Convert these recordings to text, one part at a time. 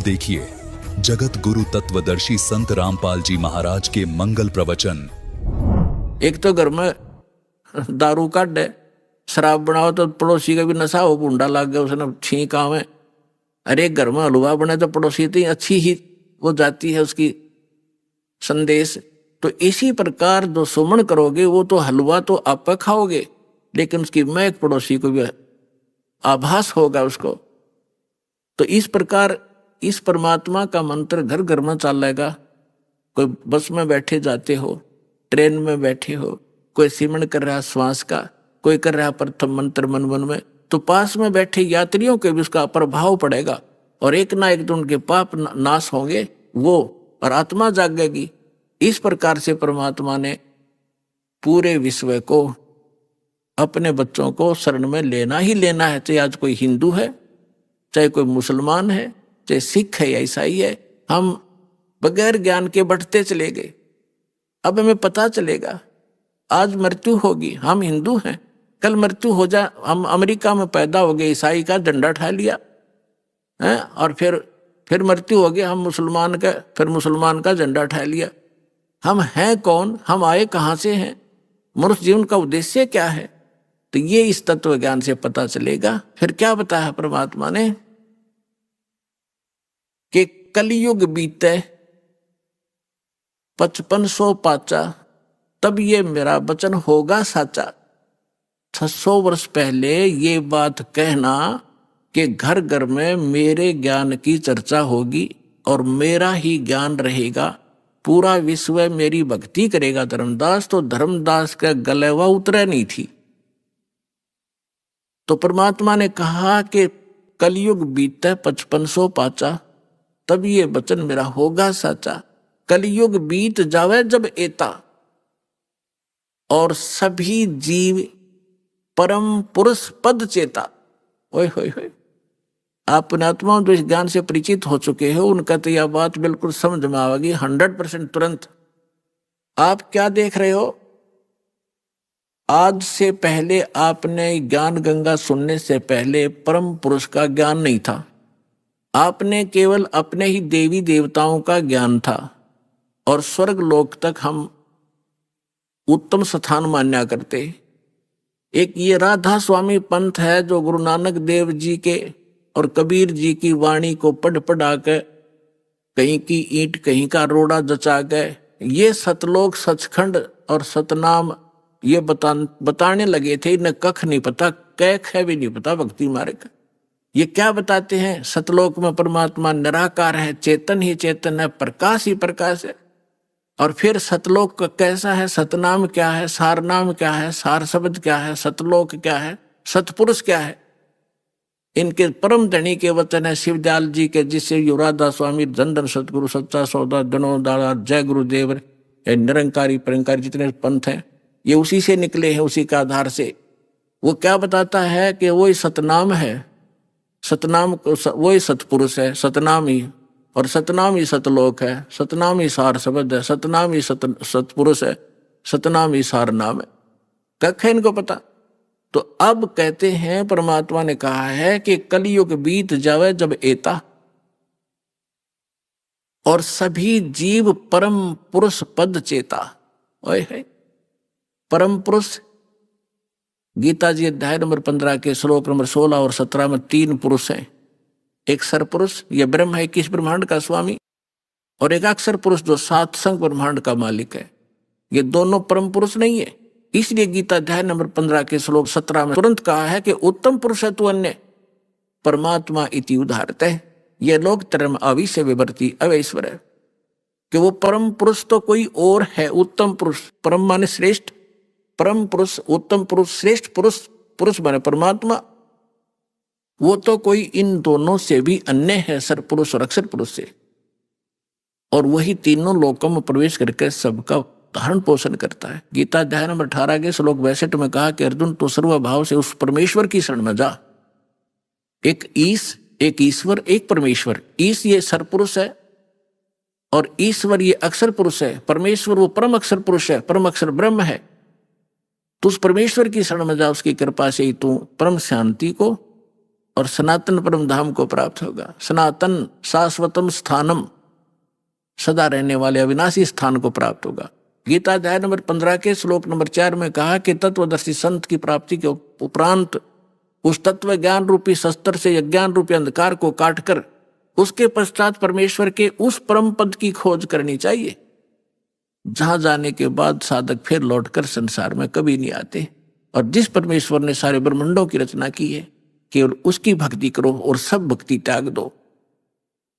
देखिए जगत गुरु तत्वदर्शी संत रामपाल जी महाराज के मंगल प्रवचन। एक तो घर में दारू काटे, शराब बनाओ तो पड़ोसी का भी नशा हो, भूंडा लग गया उसने छींक आवे। अरे एक घर में हलवा बने तो पड़ोसी इतनी अच्छी ही वो जाती है उसकी संदेश। तो इसी प्रकार जो सुमन करोगे वो तो हलवा तो आप खाओगे, लेकिन उसकी महक पड़ोसी को भी आभास होगा उसको। तो इस प्रकार इस परमात्मा का मंत्र घर घर में चलेगा। कोई बस में बैठे जाते हो, ट्रेन में बैठे हो, कोई सिमरन कर रहा श्वास का, कोई कर रहा प्रथम मंत्र मन मन में, तो पास में बैठे यात्रियों के भी उसका प्रभाव पड़ेगा और एक ना एक दिन उनके पाप नाश होंगे वो, और आत्मा जागेगी। इस प्रकार से परमात्मा ने पूरे विश्व को अपने बच्चों को शरण में लेना ही लेना है। चाहे आज कोई हिंदू है, चाहे कोई मुसलमान है, चाहे सिख है या ईसाई है, हम बगैर ज्ञान के बढ़ते चले गए। अब हमें पता चलेगा आज मृत्यु होगी, हम हिंदू हैं, कल मृत्यु हो जा, हम अमेरिका में पैदा हो गए, ईसाई का झंडा उठा लिया है, और फिर मृत्यु हो गया, हम मुसलमान का, फिर मुसलमान का झंडा उठा लिया। हम हैं कौन, हम आए कहाँ से हैं, मनुष्य जीवन का उद्देश्य क्या है, तो ये इस तत्व ज्ञान से पता चलेगा। फिर क्या बताया परमात्मा ने कि कलयुग बीते 5500 पाचा, तब ये मेरा वचन होगा साचा। 600 वर्ष पहले ये बात कहना कि घर घर में मेरे ज्ञान की चर्चा होगी और मेरा ही ज्ञान रहेगा, पूरा विश्व मेरी भक्ति करेगा धर्मदास, तो धर्मदास का गलेवा उतरा नहीं थी। तो परमात्मा ने कहा कि कलयुग बीते 5500 पाचा, तब ये वचन मेरा होगा साचा। कलयुग बीत जावे जब एता, और सभी जीव परम पुरुष पद चेता। ओए होए होए, आप पुण्यात्मा जो इस ज्ञान से परिचित हो चुके हो, उनका तो यह बात बिल्कुल समझ में आएगी 100% तुरंत। आप क्या देख रहे हो, आज से पहले आपने ज्ञान गंगा सुनने से पहले परम पुरुष का ज्ञान नहीं था, आपने केवल अपने ही देवी देवताओं का ज्ञान था, और स्वर्ग लोक तक हम उत्तम स्थान मान्या करते। एक ये राधा स्वामी पंथ है जो गुरु नानक देव जी के और कबीर जी की वाणी को पढ़ पढ़ा के कहीं की ईंट कहीं का रोड़ा जचा गए, ये सतलोक सचखंड और सतनाम ये बताने लगे थे। इन्हें कख नहीं पता, कैख है भी नहीं पता भक्ति मार्ग। ये क्या बताते हैं, सतलोक में परमात्मा निराकार है, चेतन ही चेतन है, प्रकाश ही प्रकाश है। और फिर सतलोक कैसा है, सतनाम क्या है, सार नाम क्या है, सार शब्द क्या है, सतलोक क्या है, सतपुरुष क्या है, इनके परम धनी के वचन है शिवदयाल जी के, जिससे युवराधा स्वामी धन सतगुरु सच्चा सौदा धनो दाड़ा जय गुरुदेव निरंकारी परंकारी जितने पंथ हैं ये उसी से निकले हैं, उसी के आधार से। वो क्या बताता है कि वही सतनाम है, सतनाम वही सतपुरुष है, सतनाम ही, और सतनाम ही सतलोक है, सतनाम ही सार शब्द है, सतनाम ही सतपुरुष है, सतनाम ही सार नाम है। कख है इनको पता। तो अब कहते हैं परमात्मा ने कहा है कि कलयुग बीत जावे जब एता, और सभी जीव परम पुरुष पद चेता। ओए है परम पुरुष, गीता जी अध्याय नंबर 15 के श्लोक नंबर 16 और 17 में 3 पुरुष हैं। एक सरपुरुष, यह ब्रह्म है 21 ब्रह्मांड का स्वामी, और एक अक्षर पुरुष जो 7 संग ब्रह्मांड का मालिक है। ये दोनों परम पुरुष नहीं है, इसलिए गीता अध्याय नंबर 15 के श्लोक 17 में तुरंत कहा है कि उत्तम पुरुष है तू अन्य परमात्मा इति उदाहरते। ये लोग धर्म अविश्य विवर्ती अवैश्वर है, कि वो परम पुरुष तो कोई और है। उत्तम पुरुष, परम माने श्रेष्ठ, परम पुरुष, उत्तम पुरुष, श्रेष्ठ पुरुष, पुरुष माने परमात्मा, वो तो कोई इन दोनों से भी अन्य है, सरपुरुष और अक्षर पुरुष से। और वही तीनों लोकों में प्रवेश करके सबका धारण पोषण करता है। गीता अध्याय नंबर 18 के श्लोक 62 में कहा कि अर्जुन तो सर्वभाव से उस परमेश्वर की शरण में जा। एक ईश, एक ईश्वर, एक परमेश्वर। ईश ये सरपुरुष है और ईश्वर ये अक्षर पुरुष है। परमेश्वर वो परम अक्षर पुरुष है, परम अक्षर ब्रह्म है। तो उस परमेश्वर की शरण में जा, उसकी कृपा से ही तू परम शांति को और सनातन परम धाम को प्राप्त होगा। सनातन शाश्वतम स्थानम, सदा रहने वाले अविनाशी स्थान को प्राप्त होगा। गीता अध्याय नंबर 15 के श्लोक नंबर 4 में कहा कि तत्वदर्शी संत की प्राप्ति के उपरांत उस तत्व ज्ञान रूपी शस्त्र से अज्ञान रूपी अंधकार को काटकर उसके पश्चात परमेश्वर के उस परम पद की खोज करनी चाहिए, जहां जाने के बाद साधक फिर लौटकर संसार में कभी नहीं आते। और जिस परमेश्वर ने सारे ब्रह्मांडों की रचना की है, केवल उसकी भक्ति करो और सब भक्ति त्याग दो,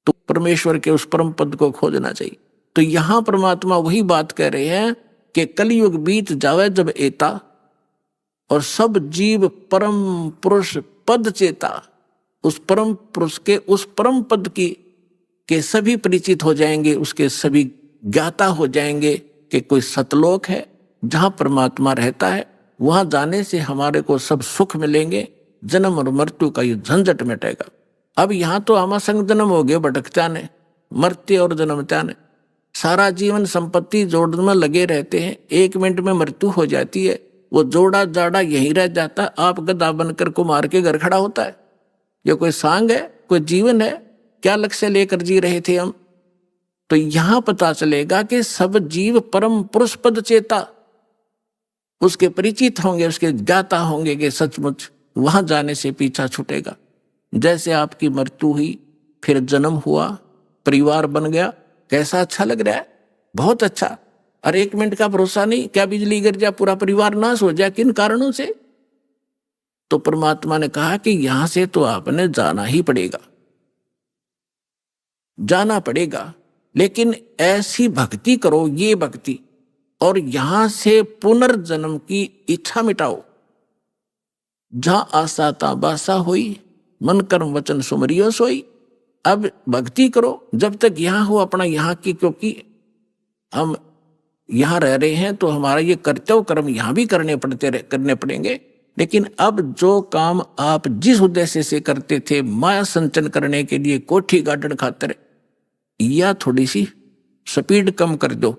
तो परमेश्वर के उस परम पद को खोजना चाहिए। तो यहां परमात्मा वही बात कह रहे हैं कि कलयुग बीत जावे जब एता, और सब जीव परम पुरुष पद चेता, उस परम पुरुष के उस परम पद की के सभी परिचित हो जाएंगे, उसके सभी ज्ञाता हो जाएंगे कि कोई सतलोक है जहां परमात्मा रहता है, वहां जाने से हमारे को सब सुख मिलेंगे, जन्म और मृत्यु का ये झंझट मिटेगा। अब यहाँ तो आमा संग जन्म हो गए भटकता ने, मरते और जन्मता ने, सारा जीवन संपत्ति जोड़ने में लगे रहते हैं, 1 मिनट में मृत्यु हो जाती है, वो जोड़ा जाड़ा यहीं रह जाता है, आप गधा बनकर कुमार के घर खड़ा होता है। ये कोई सांग है, कोई जीवन है? क्या लक्ष्य लेकर जी रहे थे हम? तो यहां पता चलेगा कि सब जीव परम पुरुष पद चेता, उसके परिचित होंगे, उसके ज्ञाता होंगे कि सचमुच वहां जाने से पीछा छूटेगा। जैसे आपकी मृत्यु हुई, फिर जन्म हुआ, परिवार बन गया, कैसा अच्छा लग रहा है, बहुत अच्छा। और 1 मिनट का भरोसा नहीं, क्या बिजली गिर जाए पूरा परिवार नाश हो जाए, किन कारणों से? तो परमात्मा ने कहा कि यहां से तो आपने जाना ही पड़ेगा, जाना पड़ेगा, लेकिन ऐसी भक्ति करो, ये भक्ति, और यहां से पुनर्जन्म की इच्छा मिटाओ। जहां आशा ता बासा होई, मन कर्म वचन सुमरियो सोई। अब भक्ति करो जब तक यहां हो अपना यहाँ की, क्योंकि हम यहां रह रहे हैं तो हमारा ये कर्तव्य कर्म यहां भी करने पड़ेंगे। लेकिन अब जो काम आप जिस उद्देश्य से करते थे, माया संचन करने के लिए, कोठी गार्डन खातिर, या थोड़ी सी स्पीड कम कर दो।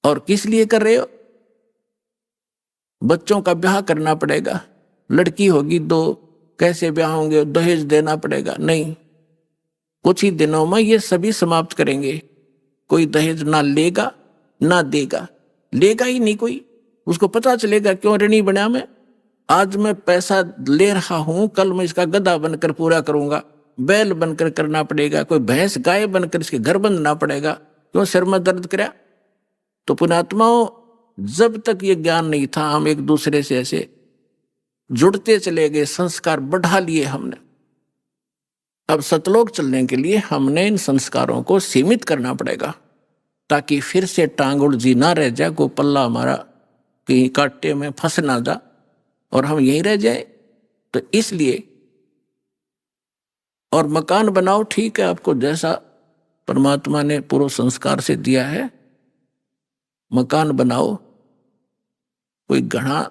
और किस लिए कर रहे हो? बच्चों का ब्याह करना पड़ेगा, लड़की होगी 2, कैसे ब्याह होंगे, दहेज देना पड़ेगा। नहीं, कुछ ही दिनों में ये सभी समाप्त करेंगे। कोई दहेज ना लेगा ना देगा, लेगा ही नहीं कोई। उसको पता चलेगा क्यों ऋणी बना मैं, आज मैं पैसा ले रहा हूं, कल मैं इसका गधा बनकर पूरा करूंगा, बैल बनकर करना पड़ेगा, कोई भैंस गाय बनकर इसके घर बंधना पड़ेगा, क्यों सिर में दर्द कराया। तो पुण्यात्माओं, जब तक ये ज्ञान नहीं था, हम एक दूसरे से ऐसे जुड़ते चले गए, संस्कार बढ़ा लिए हमने। अब सतलोक चलने के लिए हमने इन संस्कारों को सीमित करना पड़ेगा, ताकि फिर से टांग उलझी ना रह जाए, को पल्ला हमारा कहीं कांटे में फंस ना जा और हम यहीं रह जाए। तो इसलिए, और मकान बनाओ, ठीक है, आपको जैसा परमात्मा ने पूर्व संस्कार से दिया है मकान बनाओ, कोई घना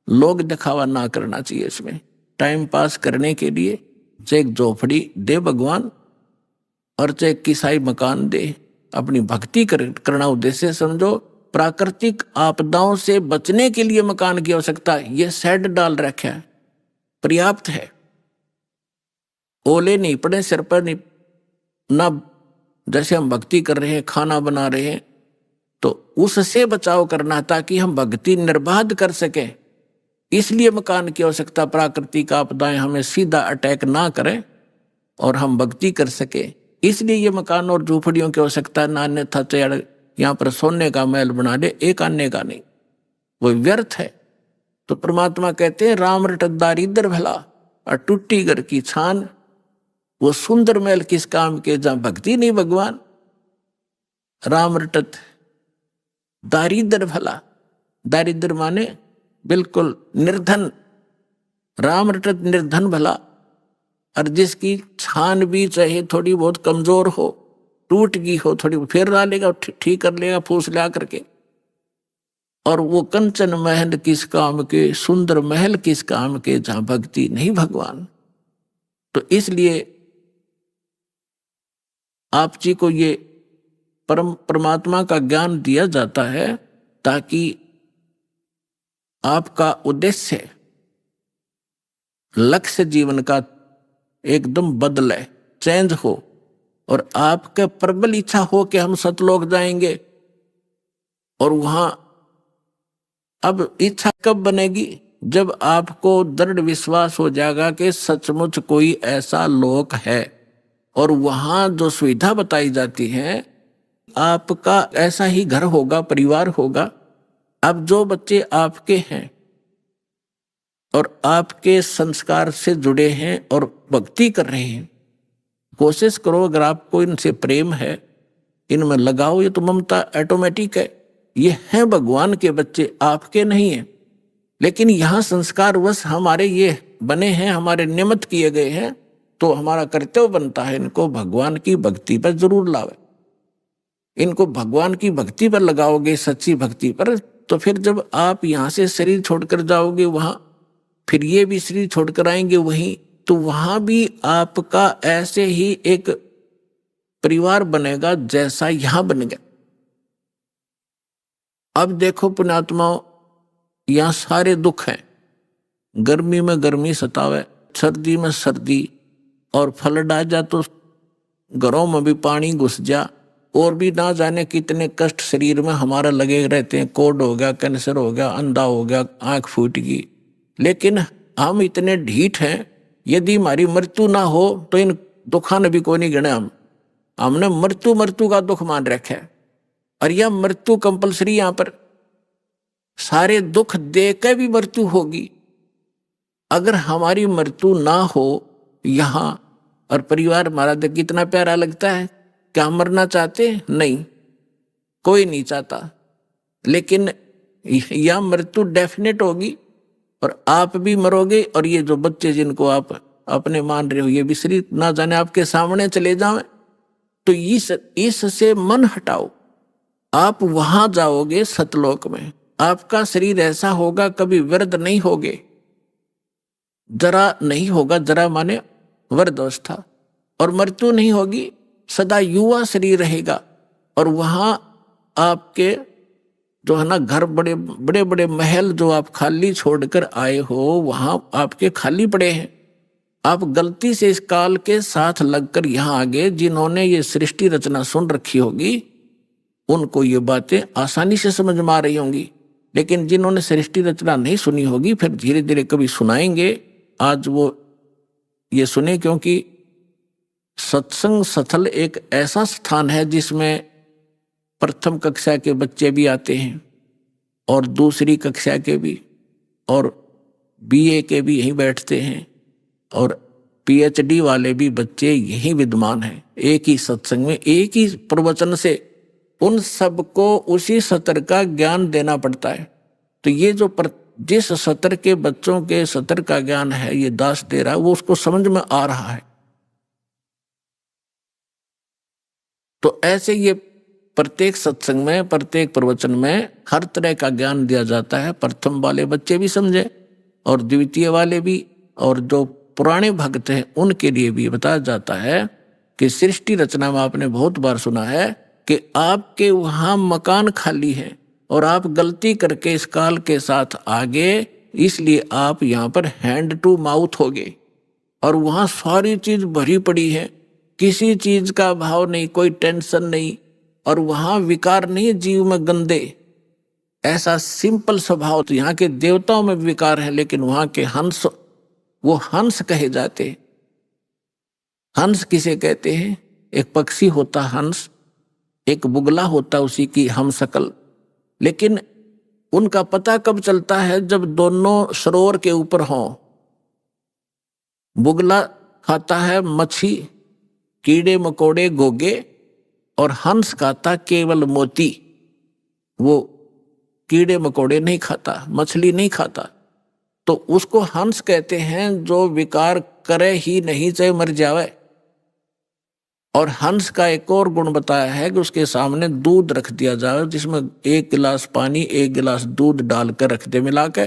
लोग दिखावा ना करना चाहिए इसमें। टाइम पास करने के लिए चाहे एक झोपड़ी दे भगवान, और चाहे किसाई मकान दे, अपनी भक्ति करना उद्देश्य समझो। प्राकृतिक आपदाओं से बचने के लिए मकान की आवश्यकता, ये शेड डाल रखा है, पर्याप्त है। ओले नहीं पड़े सिर पर, नहीं ना, जैसे हम भक्ति कर रहे हैं, खाना बना रहे हैं, तो उससे बचाव करना ताकि हम भक्ति निर्बाध कर सकें। इसलिए मकान की आवश्यकता, प्राकृतिक आपदाएं हमें सीधा अटैक ना करें और हम भक्ति कर सके, इसलिए ये मकान और झूपड़ियों की आवश्यकता। ना अन्यथा चाहे यहाँ पर सोने का महल बना दे, एक आने का नहीं, वो व्यर्थ है। तो परमात्मा कहते हैं, राम रटत दारिद्र भला और टूटी घर की छान, वो सुंदर महल किस काम के जहां भक्ति नहीं भगवान। राम रटत दारिद्र भला, दारिद्र माने बिल्कुल निर्धन, राम रटत निर्धन भला। और जिसकी छान भी चाहे थोड़ी बहुत कमजोर हो, टूट गई हो, थोड़ी फिर ला लेगा, ठीक कर लेगा फूस ला करके। और वो कंचन महल किस काम के, सुंदर महल किस काम के जहां भक्ति नहीं भगवान। तो इसलिए आप जी को ये परमात्मा का ज्ञान दिया जाता है ताकि आपका उद्देश्य लक्ष्य जीवन का एकदम बदले, चेंज हो, और आपके प्रबल इच्छा हो कि हम सतलोक जाएंगे, और वहां अब इच्छा कब बनेगी? जब आपको दृढ़ विश्वास हो जाएगा कि सचमुच कोई ऐसा लोक है, और वहां जो सुविधा बताई जाती है आपका ऐसा ही घर होगा, परिवार होगा। अब जो बच्चे आपके हैं और आपके संस्कार से जुड़े हैं और भक्ति कर रहे हैं, कोशिश करो, अगर आपको इनसे प्रेम है, इनमें लगाओ। ये तो ममता ऑटोमेटिक है, ये हैं भगवान के बच्चे, आपके नहीं है। लेकिन यहाँ संस्कार वश हमारे ये बने हैं, हमारे निमित्त किए गए हैं, तो हमारा कर्तव्य बनता है इनको भगवान की भक्ति पर जरूर लावे। इनको भगवान की भक्ति पर लगाओगे, सच्ची भक्ति पर, तो फिर जब आप यहाँ से शरीर छोड़कर जाओगे वहां, फिर ये भी शरीर छोड़कर आएंगे वहीं, तो वहां भी आपका ऐसे ही एक परिवार बनेगा जैसा यहां बन गया। अब देखो पुण्यात्माओं, यहां सारे दुख हैं। गर्मी में गर्मी सतावे, सर्दी में सर्दी, और फल डा जा तो घरों में भी पानी घुस जा, और भी ना जाने कितने कष्ट शरीर में हमारा लगे रहते हैं। कोढ़ हो गया, कैंसर हो गया, अंधा हो गया, आंख फूट गई। लेकिन हम इतने ढीठ हैं, यदि हमारी मृत्यु ना हो तो इन दुखा ने भी कोई नहीं गिने। हमने मृत्यु का दुख मान रखा है, और यह मृत्यु कंपलसरी। यहां पर सारे दुख दे के भी मृत्यु होगी। अगर हमारी मृत्यु ना हो यहां, और परिवार हमारा देख कितना प्यारा लगता है, क्या हम मरना चाहते? नहीं, कोई नहीं चाहता। लेकिन यह मृत्यु डेफिनेट होगी, और आप भी मरोगे, और ये जो बच्चे जिनको आप अपने मान रहे हो, ये भी शरीर ना जाने आपके सामने चले जाएं। तो इससे मन हटाओ, आप वहां जाओगे सतलोक में। आपका शरीर ऐसा होगा, कभी वृद्ध नहीं होगे, जरा नहीं होगा, जरा माने वृद्ध अवस्था, और मृत्यु नहीं होगी, सदा युवा शरीर रहेगा। और वहां आपके जो है ना घर, बड़े बड़े बड़े महल जो आप खाली छोड़कर आए हो, वहां आपके खाली पड़े हैं। आप गलती से इस काल के साथ लगकर यहां आ गए। जिन्होंने ये सृष्टि रचना सुन रखी होगी उनको ये बातें आसानी से समझ में आ रही होंगी, लेकिन जिन्होंने सृष्टि रचना नहीं सुनी होगी, फिर धीरे धीरे कभी सुनाएंगे। आज वो ये सुने, क्योंकि सत्संग स्थल एक ऐसा स्थान है जिसमें प्रथम कक्षा के बच्चे भी आते हैं, और दूसरी कक्षा के भी, और बीए के भी यहीं बैठते हैं, और पीएचडी वाले भी बच्चे यहीं विद्यमान हैं। एक ही सत्संग में, एक ही प्रवचन से उन सबको उसी सत्र का ज्ञान देना पड़ता है। तो ये जो जिस सत्र के बच्चों के सत्र का ज्ञान है ये दास दे रहा है, वो उसको समझ में आ रहा है। तो ऐसे ये प्रत्येक सत्संग में, प्रत्येक प्रवचन में हर तरह का ज्ञान दिया जाता है। प्रथम वाले बच्चे भी समझे, और द्वितीय वाले भी, और जो पुराने भक्त हैं उनके लिए भी बताया जाता है कि सृष्टि रचना में आपने बहुत बार सुना है कि आपके वहां मकान खाली है, और आप गलती करके इस काल के साथ आगे, इसलिए आप यहाँ पर हैंड टू माउथ हो गए, और वहां सारी चीज भरी पड़ी है, किसी चीज का भाव नहीं, कोई टेंशन नहीं, और वहां विकार नहीं जीव में गंदे, ऐसा सिंपल स्वभाव। तो यहाँ के देवताओं में विकार है, लेकिन वहां के हंस, वो हंस कहे जाते। हंस किसे कहते हैं? एक पक्षी होता हंस, एक बुगला होता उसी की हम शकल। लेकिन उनका पता कब चलता है? जब दोनों सरोवर के ऊपर हों। बुगला खाता है मच्छी, कीड़े मकोड़े, गोगे, और हंस खाता केवल मोती। वो कीड़े मकोड़े नहीं खाता, मछली नहीं खाता, तो उसको हंस कहते हैं जो विकार करे ही नहीं, चाहे मर जावे। और हंस का एक और गुण बताया है कि उसके सामने दूध रख दिया जाए, जिसमें 1 गिलास पानी 1 गिलास दूध डालकर रख दे मिला के,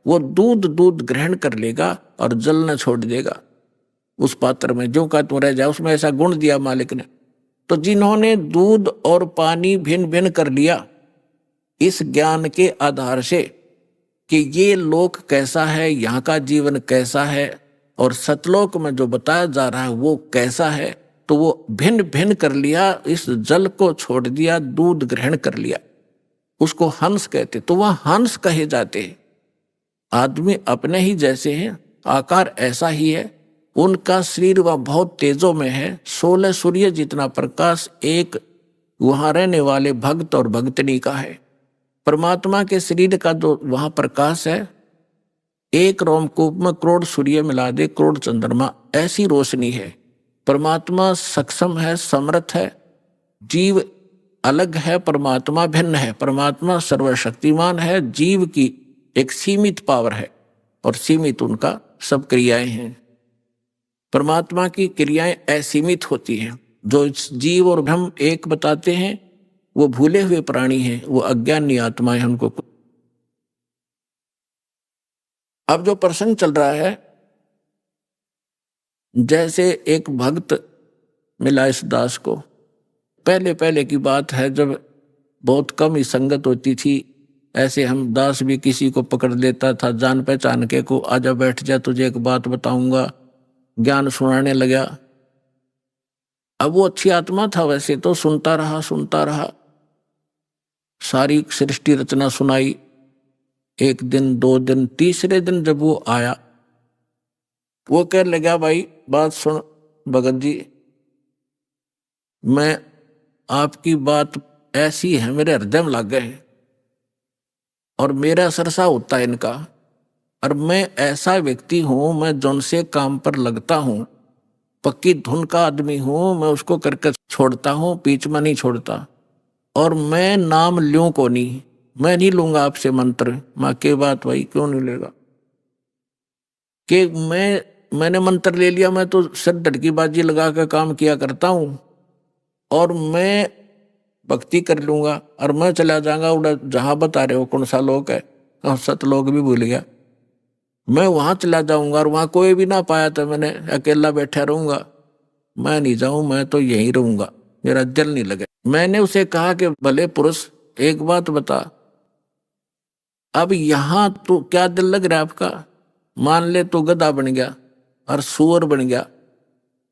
वो दूध ग्रहण कर लेगा और जल न छोड़ देगा उस पात्र में, जो का तो रह जाए। उसमें ऐसा गुण दिया मालिक ने। तो जिन्होंने दूध और पानी भिन्न भिन्न कर लिया इस ज्ञान के आधार से कि ये लोक कैसा है, यहाँ का जीवन कैसा है, और सतलोक में जो बताया जा रहा है वो कैसा है, तो वो भिन्न भिन्न कर लिया, इस जल को छोड़ दिया, दूध ग्रहण कर लिया, उसको हंस कहते। तो वह हंस कहे जाते हैं। आदमी अपने ही जैसे हैं, आकार ऐसा ही है, उनका शरीर वह बहुत तेजों में है, 16 सूर्य जितना प्रकाश एक वहां रहने वाले भक्त और भक्तनी का है। परमात्मा के शरीर का जो वहां प्रकाश है, एक रोमकूप में करोड़ सूर्य मिला दे, करोड़ चंद्रमा, ऐसी रोशनी है। परमात्मा सक्षम है, समर्थ है, जीव अलग है, परमात्मा भिन्न है। परमात्मा सर्वशक्तिमान है, जीव की एक सीमित पावर है और सीमित उनका सब क्रियाएं हैं। परमात्मा की क्रियाएं असीमित होती हैं। जो जीव और ब्रह्म एक बताते हैं वो भूले हुए प्राणी हैं, वो अज्ञानी आत्माएं हैं, उनको। अब जो प्रसंग चल रहा है, जैसे एक भक्त मिला इस दास को, पहले पहले की बात है जब बहुत कम ही संगत होती थी, ऐसे हम दास भी किसी को पकड़ लेता था जान पहचान के, को आजा बैठ जा तुझे एक बात बताऊंगा, ज्ञान सुनाने लगा। अब वो अच्छी आत्मा था वैसे तो, सुनता रहा, सारी सृष्टि रचना सुनाई। एक दिन, 2 दिन, तीसरे दिन जब वो आया, वो कह लगा भाई बात सुन भगत जी, मैं आपकी बात ऐसी है मेरे हृदय में लग गए और मेरा सरसा होता है इनका, और मैं ऐसा व्यक्ति हूं, मैं जौन से काम पर लगता हूं, पक्की धुन का आदमी हूं, मैं उसको करके छोड़ता हूं, बीच में नहीं छोड़ता। और मैं नाम लूं को नहीं, मैं नहीं लूंगा आपसे मंत्र। माँ के बात भाई क्यों नहीं लेगा, कि मैंने मंत्र ले लिया, मैं तो सिर धड़की बाजी लगा कर काम किया करता हूं और मैं भक्ति कर लूंगा और मैं चला जाऊंगा उड़ा जहां बता रहे हो कौन सा लोक है, और सतलोक भी भूल गया, मैं वहां चला जाऊंगा और वहां कोई भी ना पाया तो मैंने अकेला बैठा रहूंगा। मैं नहीं जाऊं, मैं तो यहीं रहूंगा, मेरा दिल नहीं लगे। मैंने उसे कहा कि भले पुरुष एक बात बता, अब यहां तो क्या दिल लग रहा है आपका? मान ले तो गधा बन गया और सुअर बन गया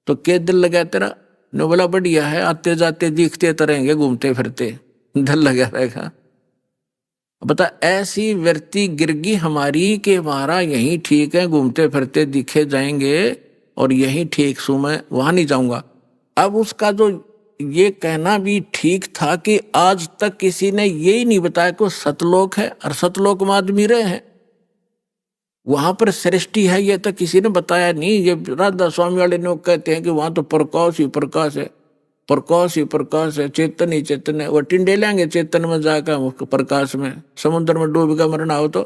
तो क्या दिल लगा तेरा? ने बोला बढ़िया है, आते जाते दिखते तो रहेंगे, घूमते फिरते दिल लगा रहेगा। बता ऐसी व्यक्ति गिरगी हमारी कि हमारा यही ठीक है, घूमते फिरते दिखे जाएंगे और यही ठीक सू, मैं वहां नहीं जाऊंगा। अब उसका जो ये कहना भी ठीक था कि आज तक किसी ने यही नहीं बताया कि सतलोक है और सतलोक में आदमी रहे हैं, वहां पर सृष्टि है, ये तो किसी ने बताया नहीं। ये राधा स्वामी वाले लोग कहते हैं कि वहां तो प्रकाश ही प्रकाश है, प्रकाश ही प्रकाश है, चेतन ही चेतन है। वो टिंडे लेंगे चेतन में जाकर प्रकाश में, समुद्र में डूब का मरना हो तो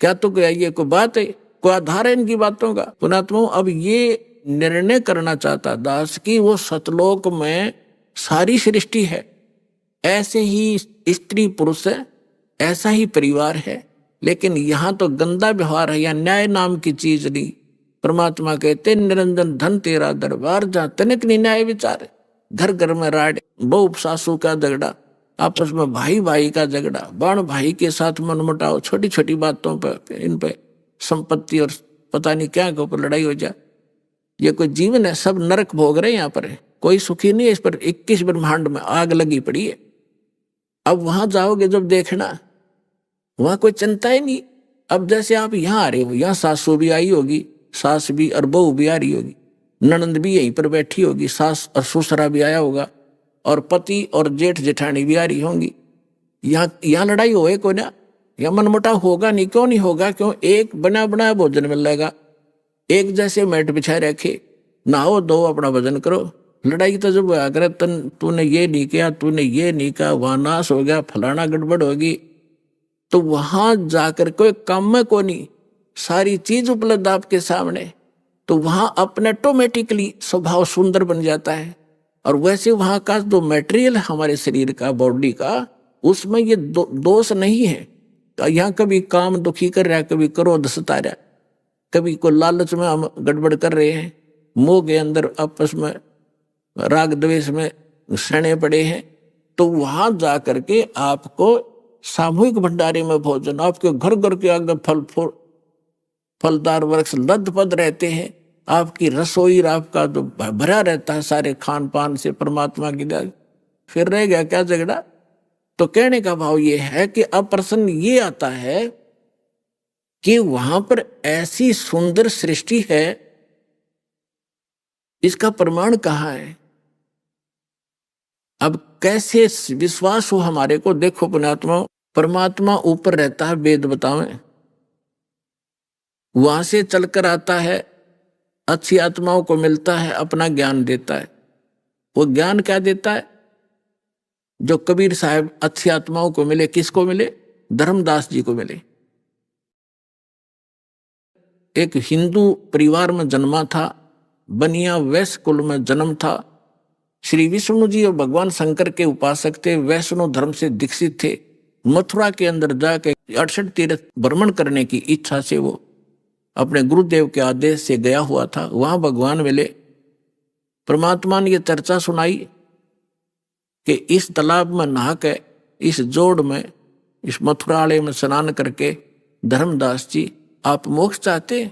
क्या? तो क्या ये कोई बात है, कोई आधार है इनकी बातों का? पुणात्मा अब ये निर्णय करना चाहता दास की वो सतलोक में सारी सृष्टि है, ऐसे ही स्त्री पुरुष है, ऐसा ही परिवार है, लेकिन यहां तो गंदा व्यवहार है, या न्याय नाम की चीज नहीं। परमात्मा कहते निरंजन धन तेरा दरबार, जहां तनिक नहीं न्याय विचार, घर घर में राड, बहू सासू का झगड़ा, आपस में भाई भाई का झगड़ा, बाण भाई के साथ मनमुटाव, छोटी छोटी बातों पर, इन पे संपत्ति और पता नहीं क्या के ऊपर लड़ाई हो जाए। ये कोई जीवन है? सब नरक भोग रहे हैं यहाँ पर, कोई सुखी नहीं है। इस पर 21 ब्रह्मांड में आग लगी पड़ी है। अब वहां जाओगे जब देखना, वहां कोई चिंता ही नहीं। अब जैसे आप यहाँ आ रहे हो, यहाँ सासू भी आई होगी, सास भी और बहू भी आ रही होगी, ननंद भी यहीं पर बैठी होगी, सास और ससुरा भी आया होगा, और पति और जेठ जेठानी भी आ रही होंगी। यहाँ लड़ाई होए को ना, यहाँ मनमुटाव होगा नहीं। क्यों नहीं होगा? क्यों? एक बना बनाया भोजन मिलेगा, एक जैसे मैट बिछाए रखे, नहाओ धो अपना भजन करो। लड़ाई तो जब अगर तूने ये नहीं किया, तूने ये नहीं कहा, वहां नाश हो गया, फलाना गड़बड़ होगी, तो वहां जाकर कोई काम में को नहीं, सारी चीज उपलब्ध आपके सामने, तो वहां अपने ऑटोमेटिकली स्वभाव सुंदर बन जाता है। और वैसे वहां का जो मटेरियल है हमारे शरीर का, बॉडी का, उसमें ये दोष नहीं है। यहाँ कभी काम दुखी कर रहा है, कभी क्रोध सता रहा है, कभी को लालच में हम गड़बड़ कर रहे हैं, मोह के अंदर आपस में राग द्वेष में सड़े पड़े हैं, तो वहां जाकर के आपको सामूहिक भंडारे में भोजन, आपके घर घर के आगे फल फूल, फलदार वृक्ष लदपद रहते हैं, आपकी रसोई आपका जो भरा रहता है सारे खान पान से परमात्मा की दया, फिर रह गया क्या झगड़ा। तो कहने का भाव ये है कि अप्रसन्न ये आता है कि वहां पर ऐसी सुंदर सृष्टि है, इसका प्रमाण कहाँ है। अब कैसे विश्वास हो हमारे को। देखो पुण्यात्मा, परमात्मा ऊपर रहता है, वेद बतावें, वहां से चलकर आता है, अच्छी आत्माओं को मिलता है, अपना ज्ञान देता है। वो ज्ञान क्या देता है? जो कबीर साहब अच्छी आत्माओं को मिले, किसको मिले? धर्मदास जी को मिले। एक हिंदू परिवार में जन्मा था, बनिया वैश्य कुल में जन्म था। श्री विष्णु जी और भगवान शंकर के उपासक थे, वैष्णव धर्म से दीक्षित थे। मथुरा के अंदर जाके 68 तीर्थ भ्रमण करने की इच्छा से वो अपने गुरुदेव के आदेश से गया हुआ था। वहां भगवान मिले, परमात्मा ने यह चर्चा सुनाई कि इस तालाब में नहा के, इस जोड़ में, इस मथुरालय में स्नान करके, धर्मदास जी आप मोक्ष चाहते?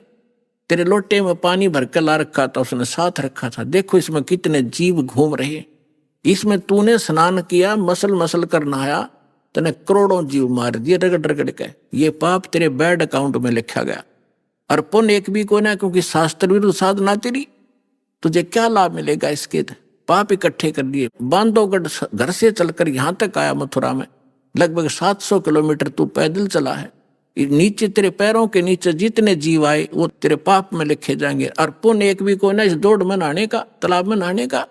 तेरे लोटे में पानी भर कर ला रखा था, उसने साथ रखा था, देखो इसमें कितने जीव घूम रहे, इसमें तूने स्नान किया, मसल मसल कर नहाया, तने करोड़ों जीव मार दिए रगड़ रगड़ के, ये पाप तेरे बैड अकाउंट में लिखा गया। और पुण्य एक भी को ना, क्योंकि शास्त्र विरुद्ध साधना तेरी, तुझे क्या लाभ मिलेगा इसके? पाप इकट्ठे कर दिए। बांधवगढ़ घर से चलकर यहां तक आया मथुरा में, लगभग 700 किलोमीटर तू पैदल चला है। नीचे तेरे पैरों के नीचे जितने जीव आए वो तेरे पाप में लिखे जाएंगे। और पुण्य एक भी को ना इस दौड़ में नहाने का, तालाब में नहाने का।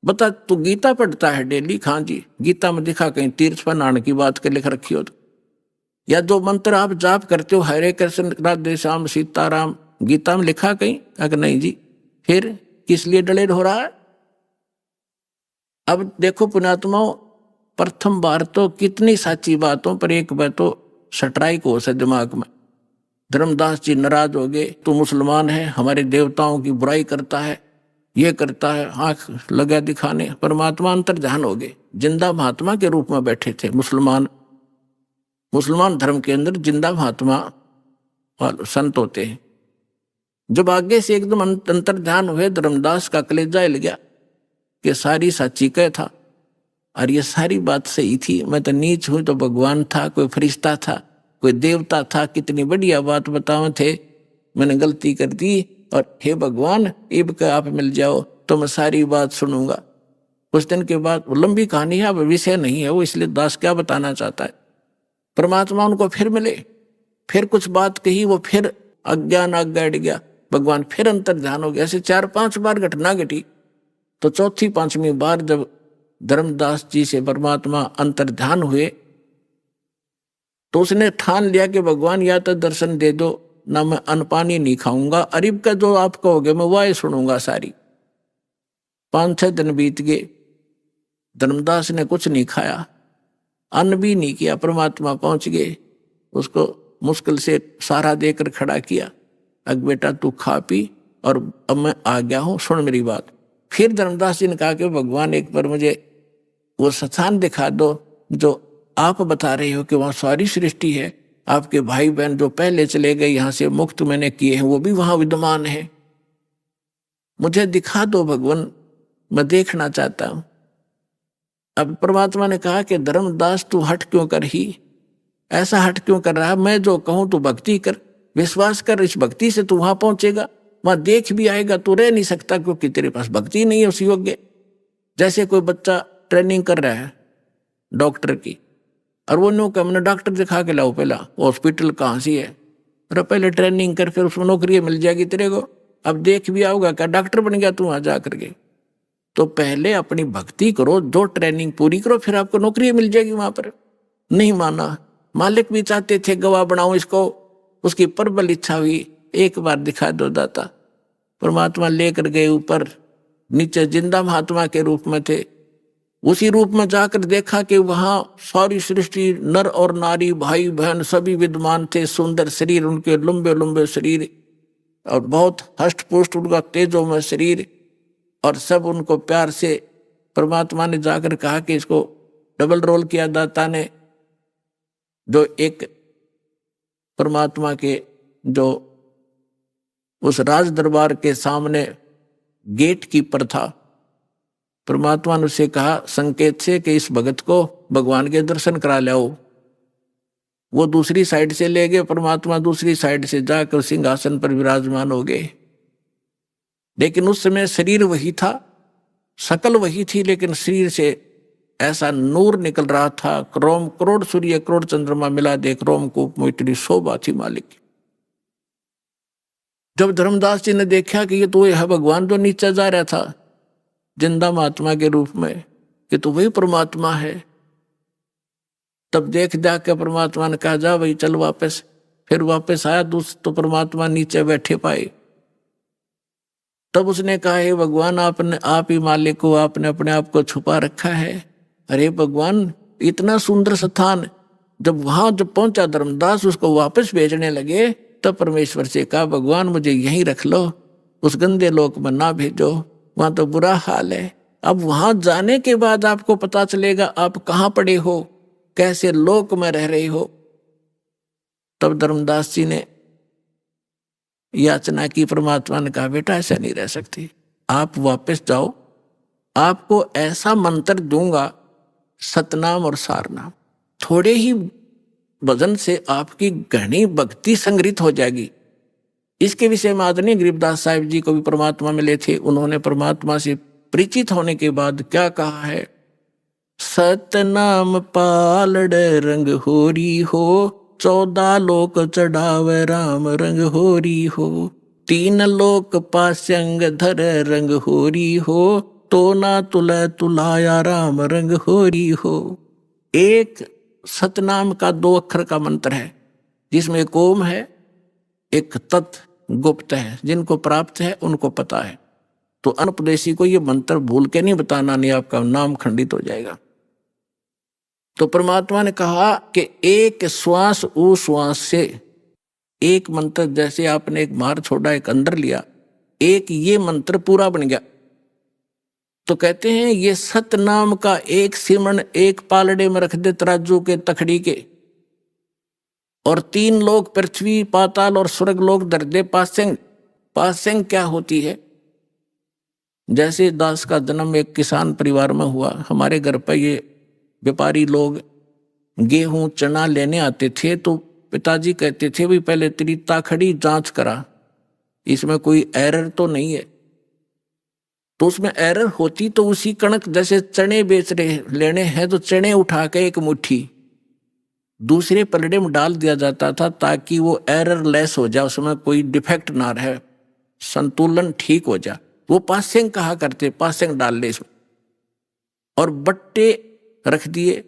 बता, तू गीता पढ़ता है डेली? हाँ जी। गीता में दिखा कहीं तीर्थ पर नहाने की बात के लिख रखी हो तो? या जो मंत्र आप जाप करते हो, हरे कृष्ण राधे श्याम सीताराम, गीता में लिखा कहीं? अगर नहीं जी, फिर किस लिए डलेर हो रहा है? अब देखो पुण्यात्माओं, प्रथम बार तो कितनी साची बातों पर एक बार तो सटराई को से दिमाग में। धर्मदास जी नाराज हो गए, तू मुसलमान है, हमारे देवताओं की बुराई करता है, ये करता है, आंख लगा दिखाने। परमात्मा अंतर ध्यान हो गए, जिंदा महात्मा के रूप में बैठे थे। मुसलमान धर्म के अंदर जिंदा महात्मा संत होते हैं। जब आगे से एकदम अंतर ध्यान हुए, धर्मदास का कलेजा हिल गया कि सारी साची कह था, और ये सारी बात सही थी। मैं तो नीच हूं तो भगवान था, कोई फरिश्ता था, कोई देवता था, कितनी बढ़िया बात बतावे थे, मैंने गलती कर दी। और हे भगवान, इब का आप मिल जाओ तो मैं सारी बात सुनूंगा। कुछ दिन के बाद, लंबी कहानी है, अब विषय नहीं है वो, इसलिए दास क्या बताना चाहता है। परमात्मा उनको फिर मिले, फिर कुछ बात कही, वो फिर अज्ञान आग बैठ गया, भगवान फिर अंतर ध्यान हो गया। ऐसे 4-5 बार घटना घटी। तो चौथी 5वीं बार जब धर्मदास जी से परमात्मा अंतर ध्यान हुए, तो उसने ठान लिया कि भगवान या तो दर्शन दे दो, ना मैं अन्न पानी नहीं खाऊंगा, अरिब का जो आप कहोगे मैं वह सुनूंगा सारी। 5-6 दिन बीत गए, धर्मदास ने कुछ नहीं खाया, अन्न भी नहीं किया। परमात्मा पहुंच गए, उसको मुश्किल से सहारा देकर खड़ा किया, अग बेटा तू खा पी, और अब मैं आ गया हूं, सुन मेरी बात। फिर धर्मदास जी ने कहा कि भगवान एक बार मुझे वो स्थान दिखा दो जो आप बता रहे हो कि वहां सारी सृष्टि है, आपके भाई बहन जो पहले चले गए यहां से मुक्त मैंने किए हैं वो भी वहां विद्यमान है, मुझे दिखा दो भगवान, मैं देखना चाहता हूं। अब परमात्मा ने कहा कि धर्मदास तू हट क्यों कर ही, ऐसा हट क्यों कर रहा है? मैं जो कहूं तू भक्ति कर, विश्वास कर, इस भक्ति से तू वहां पहुंचेगा, वहां देख भी आएगा। तू रह नहीं सकता क्योंकि तेरे पास भक्ति नहीं है उस योग्य। जैसे कोई बच्चा ट्रेनिंग कर रहा है डॉक्टर की, और वो नो मैंने डॉक्टर दिखा के लाओ, पहला हॉस्पिटल कहाँ सी है, अरे पहले ट्रेनिंग कर, फिर उसमें नौकरी मिल जाएगी तेरे को। अब देख भी आओगा क्या डॉक्टर बन गया तू वहां जा करके? तो पहले अपनी भक्ति करो, जो ट्रेनिंग पूरी करो, फिर आपको नौकरी मिल जाएगी वहां पर। नहीं माना, मालिक भी चाहते थे गवाह बनाओ इसको, उसकी प्रबल इच्छा हुई, एक बार दिखा दो दाता। परमात्मा लेकर गए ऊपर, नीचे जिंदा महात्मा के रूप में थे। उसी रूप में जाकर देखा कि वहां सारी सृष्टि, नर और नारी, भाई बहन सभी विद्यमान थे। सुंदर शरीर उनके, लंबे लंबे शरीर, और बहुत हष्ट पुष्ट उनका तेजो में शरीर, और सब उनको प्यार से परमात्मा ने जाकर कहा कि इसको डबल रोल किया दाता ने, जो एक परमात्मा के जो उस राज दरबार के सामने गेट कीपर था। परमात्मा ने उसे कहा संकेत से कि इस भगत को भगवान के दर्शन करा लाओ। वो दूसरी साइड से ले गए, परमात्मा दूसरी साइड से जाकर सिंहासन पर विराजमान हो गए। लेकिन उस समय शरीर वही था, शकल वही थी, लेकिन शरीर से ऐसा नूर निकल रहा था, क्रोम करोड़ सूर्य करोड़ चंद्रमा मिला दे क्रोम को इतनी शोभा थी मालिक की। जब धर्मदास जी ने देखा कि ये तो यह भगवान जो नीचे जा रहा था जिंदा महात्मा के रूप में, कि तो वही परमात्मा है, तब देख जाके परमात्मा ने कहा जा भाई चल वापस। फिर वापस आया तो परमात्मा नीचे बैठे पाए। तब उसने कहा हे भगवान, आपने आप ही मालिक हो, आपने अपने आप को छुपा रखा है। अरे भगवान, इतना सुंदर स्थान। जब पहुंचा धर्मदास उसको वापस भेजने लगे, तब परमेश्वर से कहा भगवान मुझे यहीं रख लो, उस गंदे लोक में ना भेजो, वहां तो बुरा हाल है। अब वहां जाने के बाद आपको पता चलेगा आप कहाँ पड़े हो, कैसे लोक में रह रहे हो। तब धर्मदास जी ने याचना की। परमात्मा ने कहा बेटा ऐसा नहीं रह सकती, आप वापस जाओ, आपको ऐसा मंत्र दूंगा सतनाम और सारनाम। थोड़े ही भजन से आपकी घनी भक्ति संग्रहित हो जाएगी। इसके विषय में आदरणीय गरीबदास साहिब जी को भी परमात्मा मिले थे। उन्होंने परमात्मा से परिचित होने के बाद क्या कहा है, सतनाम पालड़ रंग होरी हो, 14 लोक चढ़ावे राम रंग होरी हो, 3 लोक पास्यंग धर रंग होरी हो, तो ना तुले तुलाया राम रंग होरी हो। एक सतनाम का 2 अक्षर का मंत्र है, जिसमें एक ओम है, एक तत् गुप्त है। जिनको प्राप्त है उनको पता है। तो अनुपदेशी को ये मंत्र भूल के नहीं बताना, नहीं आपका नाम खंडित हो जाएगा। तो परमात्मा ने कहा कि एक श्वास उश्वास से एक मंत्र, जैसे आपने एक मार छोड़ा एक अंदर लिया, एक ये मंत्र पूरा बन गया। तो कहते हैं ये सतनाम का एक सिमरन एक पालड़े में रख दे तराजू के तखड़ी के, और 3 लोक पृथ्वी पाताल और स्वर्ग लोक धर दे पासेंग। पासेंग क्या होती है? जैसे दास का जन्म एक किसान परिवार में हुआ, हमारे घर पर ये व्यापारी लोग गेहूं चना लेने आते थे, तो पिताजी कहते थे भाई पहले तेरी ताखड़ी जांच करा, इसमें कोई एरर तो नहीं है। तो उसमें एरर होती तो उसी कणक, जैसे चने बेच रहे लेने हैं तो चने उठा के एक मुट्ठी दूसरे पलड़े में डाल दिया जाता था, ताकि वो एरर लेस हो जाए, उसमें कोई डिफेक्ट ना रहे, संतुलन ठीक हो जाए। वो पासेंग कहा करते, पासेंग डाल ले इसमें, और बट्टे रख दिए।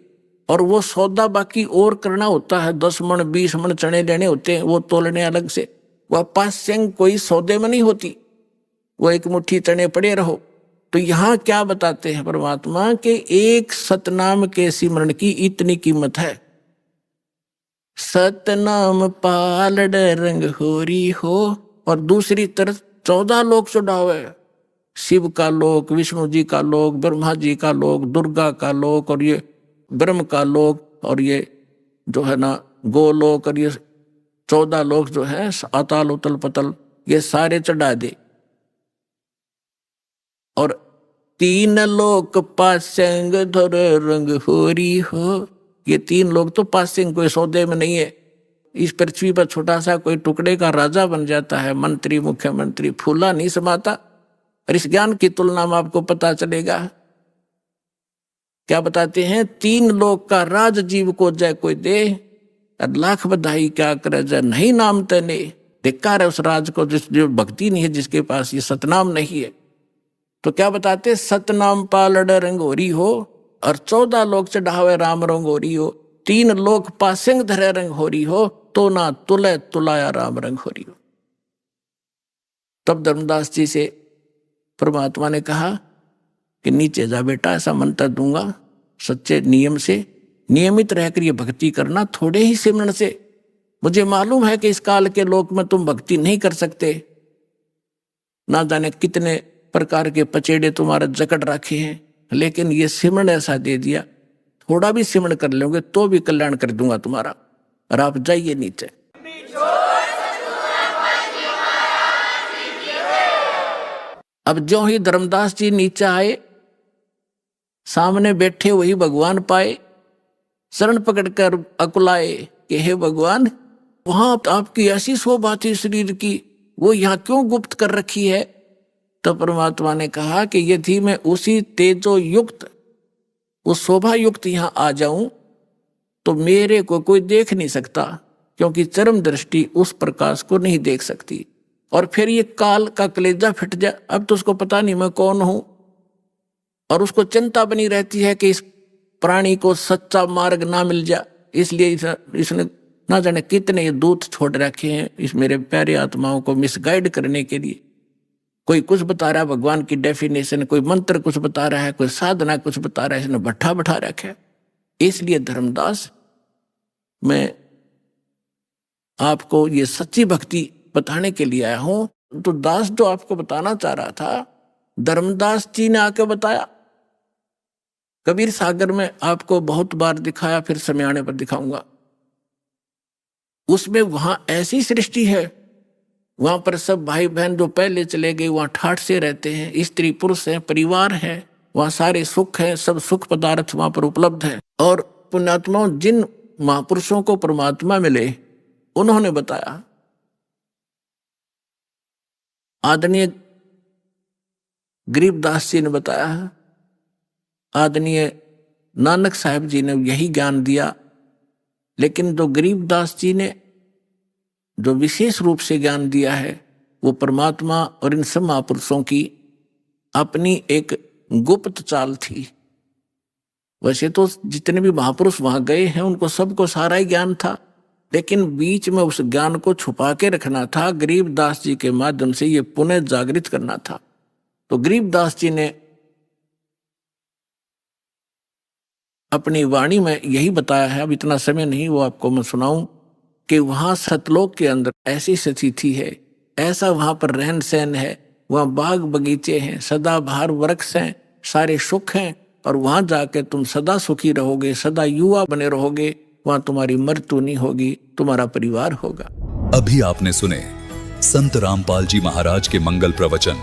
और वो सौदा बाकी और करना होता है, 10 मन 20 मन चने लेने होते हैं, वो तोलने अलग से। वह पासेंग कोई सौदे में नहीं होती, वो एक मुट्ठी चने पड़े रहो। तो यहाँ क्या बताते हैं परमात्मा के एक सतनाम के सिमरण की इतनी कीमत है। सतनाम पालड़ रंग होरी हो, और दूसरी तरफ 14 लोक चढ़ावे, शिव का लोक, विष्णु जी का लोक, ब्रह्मा जी का लोक, दुर्गा का लोक, और ये ब्रह्म का लोक, और ये जो है ना गोलोक, और ये 14 लोक जो है अताल उतल पतल, ये सारे चढ़ा दे। और 3 लोक पासेंग धर रंग होरी हो, ये 3 लोग तो पासेंग कोई सौदे में नहीं है। इस पृथ्वी पर छोटा सा कोई टुकड़े का राजा बन जाता है, मंत्री मुख्यमंत्री, फूला नहीं समाता। और इस ज्ञान की तुलना में आपको पता चलेगा, क्या बताते हैं, 3 लोक का राज जीव को जय कोई दे, लाख बधाई क्या करे जय नहीं नाम तने। धिक्कार है उस राज को जो भक्ति नहीं है, जिसके पास ये सतनाम नहीं है। तो क्या बताते, सतनाम पालड़ रंगोरी हो, और 14 लोक चढ़ावे राम रंगोरी हो, 3 लोक पासेंग धरे रंग होरी हो, तो ना तुले तुलाया राम रंग होरी हो। तब धर्मदास जी से परमात्मा ने कहा कि नीचे जा बेटा, ऐसा मंत्र दूंगा, सच्चे नियम से नियमित रहकर ये भक्ति करना, थोड़े ही सिमरन से। मुझे मालूम है कि इस काल के लोक में तुम भक्ति नहीं कर सकते, ना जाने कितने प्रकार के पचेड़े तुम्हारे जकड़ रखे हैं, लेकिन ये सिमरन ऐसा दे दिया, थोड़ा भी सिमरन कर लोगे तो भी कल्याण कर दूंगा तुम्हारा। और आप जाइए नीचे। अब ज्यों ही धर्मदास जी नीचे आए, सामने बैठे वही भगवान पाए, शरण पकड़कर अकुलाए कि हे भगवान, वहां आपकी ऐसी शोभा थी शरीर की, वो यहाँ क्यों गुप्त कर रखी है? तो परमात्मा ने कहा कि यदि मैं उसी तेजो युक्त, उस शोभा युक्त यहाँ आ जाऊं तो मेरे को कोई देख नहीं सकता, क्योंकि चरम दृष्टि उस प्रकाश को नहीं देख सकती। और फिर ये काल का कलेजा फिट जाए, अब तो उसको पता नहीं मैं कौन हूं, और उसको चिंता बनी रहती है कि इस प्राणी को सच्चा मार्ग ना मिल जाए, इसलिए इसने ना जाने कितने ये दूत छोड़ रखे हैं इस मेरे प्यारे आत्माओं को मिसगाइड करने के लिए। कोई कुछ बता रहा है भगवान की डेफिनेशन, कोई मंत्र कुछ बता रहा है, कोई साधना कुछ बता रहा है, इसने भट्ठा बैठा रखा है। इसलिए धर्मदास, मैं आपको ये सच्ची भक्ति बताने के लिए आया हूं। तो दास जो आपको बताना चाह रहा था, धर्मदास जी ने आके बताया। कबीर सागर में आपको बहुत बार दिखाया, फिर समय आने पर दिखाऊंगा। उसमें वहां ऐसी सृष्टि है, वहां पर सब भाई बहन जो पहले चले गए वहां ठाठ से रहते हैं, स्त्री पुरुष है, परिवार है, वहां सारे सुख है, सब सुख पदार्थ वहां पर उपलब्ध है। और पुण्यात्माओं, जिन महापुरुषों को परमात्मा मिले उन्होंने बताया। आदरणीय गरीबदास जी ने बताया, आदरणीय नानक साहब जी ने यही ज्ञान दिया। लेकिन जो गरीबदास जी ने जो विशेष रूप से ज्ञान दिया है, वो परमात्मा और इन सब महापुरुषों की अपनी एक गुप्त चाल थी। वैसे तो जितने भी महापुरुष वहां गए हैं उनको सबको सारा ही ज्ञान था, लेकिन बीच में उस ज्ञान को छुपा के रखना था, गरीबदास जी के माध्यम से ये पुनः जागृत करना था। तो गरीबदास जी ने अपनी वाणी में यही बताया है, अब इतना समय नहीं वो आपको मैं सुनाऊं, कि वहां सतलोक के अंदर ऐसी स्थिति है, ऐसा वहां पर रहन सहन है, वहां बाग बगीचे हैं, सदाबहार वृक्ष हैं, सारे सुख हैं, और वहां जाके तुम सदा सुखी रहोगे, सदा युवा बने रहोगे, वहां तुम्हारी मृत्यु नहीं होगी, तुम्हारा परिवार होगा। अभी आपने सुने संत रामपाल जी महाराज के मंगल प्रवचन।